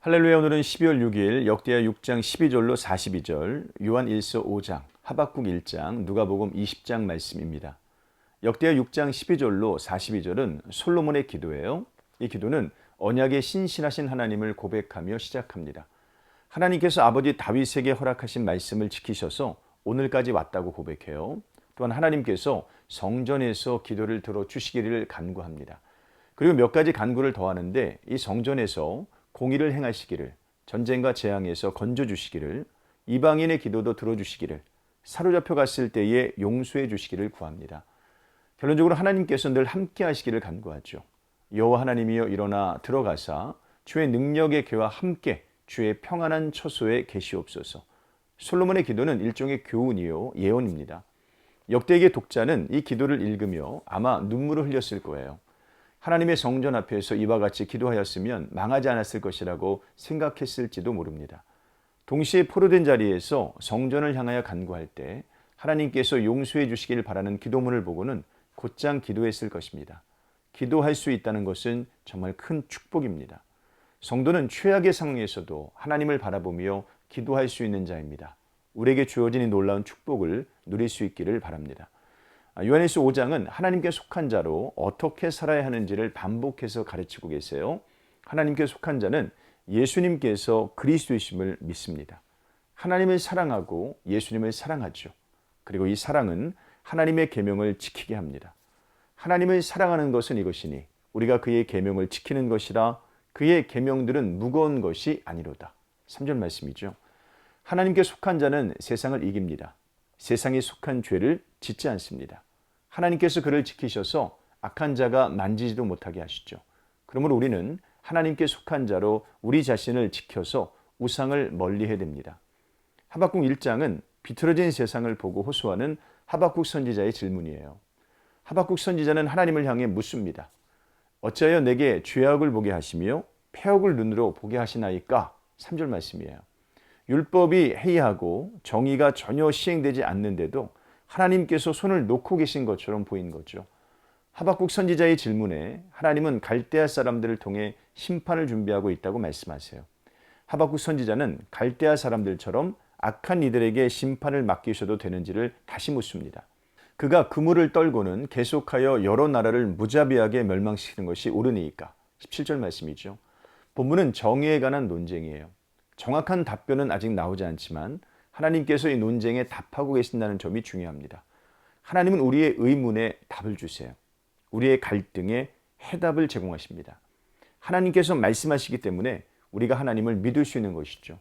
할렐루야. 오늘은 12월 6일 역대하 6장 12절로 42절, 요한 1서 5장, 하박국 1장, 누가복음 20장 말씀입니다. 역대하 6장 12절로 42절은 솔로몬의 기도예요. 이 기도는 언약의 신실하신 하나님을 고백하며 시작합니다. 하나님께서 아버지 다윗에게 허락하신 말씀을 지키셔서 오늘까지 왔다고 고백해요. 또한 하나님께서 성전에서 기도를 들어주시기를 간구합니다. 그리고 몇 가지 간구를 더하는데, 이 성전에서 공의를 행하시기를, 전쟁과 재앙에서 건져주시기를, 이방인의 기도도 들어주시기를, 사로잡혀 갔을 때에 용서해 주시기를 구합니다. 결론적으로 하나님께서 늘 함께 하시기를 간구하죠. 여호와 하나님이여 일어나 들어가사 주의 능력의 괴와 함께 주의 평안한 처소에 계시옵소서. 솔로몬의 기도는 일종의 교훈이요 예언입니다. 역대기의 독자는 이 기도를 읽으며 아마 눈물을 흘렸을 거예요. 하나님의 성전 앞에서 이와 같이 기도하였으면 망하지 않았을 것이라고 생각했을지도 모릅니다. 동시에 포로된 자리에서 성전을 향하여 간구할 때 하나님께서 용서해 주시길 바라는 기도문을 보고는 곧장 기도했을 것입니다. 기도할 수 있다는 것은 정말 큰 축복입니다. 성도는 최악의 상황에서도 하나님을 바라보며 기도할 수 있는 자입니다. 우리에게 주어진 이 놀라운 축복을 누릴 수 있기를 바랍니다. 요한일서 5장은 하나님께 속한 자로 어떻게 살아야 하는지를 반복해서 가르치고 계세요. 하나님께 속한 자는 예수님께서 그리스도이심을 믿습니다. 하나님을 사랑하고 예수님을 사랑하죠. 그리고 이 사랑은 하나님의 계명을 지키게 합니다. 하나님을 사랑하는 것은 이것이니 우리가 그의 계명을 지키는 것이라. 그의 계명들은 무거운 것이 아니로다. 3절 말씀이죠. 하나님께 속한 자는 세상을 이깁니다. 세상에 속한 죄를 짓지 않습니다. 하나님께서 그를 지키셔서 악한 자가 만지지도 못하게 하시죠. 그러므로 우리는 하나님께 속한 자로 우리 자신을 지켜서 우상을 멀리해야 됩니다. 하박국 1장은 비틀어진 세상을 보고 호소하는 하박국 선지자의 질문이에요. 하박국 선지자는 하나님을 향해 묻습니다. 어찌하여 내게 죄악을 보게 하시며 폐역을 눈으로 보게 하시나이까? 3절 말씀이에요. 율법이 해이하고 정의가 전혀 시행되지 않는데도 하나님께서 손을 놓고 계신 것처럼 보인 거죠. 하박국 선지자의 질문에 하나님은 갈대아 사람들을 통해 심판을 준비하고 있다고 말씀하세요. 하박국 선지자는 갈대아 사람들처럼 악한 이들에게 심판을 맡기셔도 되는지를 다시 묻습니다. 그가 그물을 떨고는 계속하여 여러 나라를 무자비하게 멸망시키는 것이 옳으니까. 17절 말씀이죠. 본문은 정의에 관한 논쟁이에요. 정확한 답변은 아직 나오지 않지만 하나님께서 이 논쟁에 답하고 계신다는 점이 중요합니다. 하나님은 우리의 의문에 답을 주세요. 우리의 갈등에 해답을 제공하십니다. 하나님께서 말씀하시기 때문에 우리가 하나님을 믿을 수 있는 것이죠.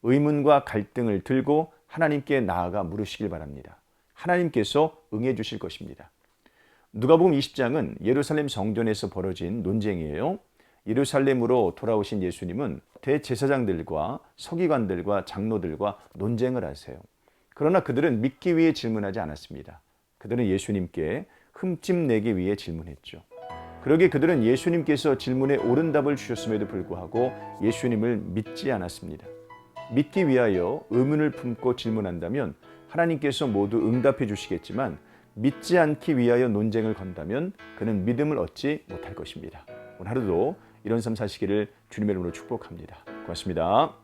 의문과 갈등을 들고 하나님께 나아가 물으시길 바랍니다. 하나님께서 응해 주실 것입니다. 누가복음 20장은 예루살렘 성전에서 벌어진 논쟁이에요. 예루살렘으로 돌아오신 예수님은 대제사장들과 서기관들과 장로들과 논쟁을 하세요. 그러나 그들은 믿기 위해 질문하지 않았습니다. 그들은 예수님께 흠집내기 위해 질문했죠. 그러기에 그들은 예수님께서 질문에 옳은 답을 주셨음에도 불구하고 예수님을 믿지 않았습니다. 믿기 위하여 의문을 품고 질문한다면 하나님께서 모두 응답해 주시겠지만, 믿지 않기 위하여 논쟁을 건다면 그는 믿음을 얻지 못할 것입니다. 오늘 하루도 이런 삶 사시기를 주님의 이름으로 축복합니다. 고맙습니다.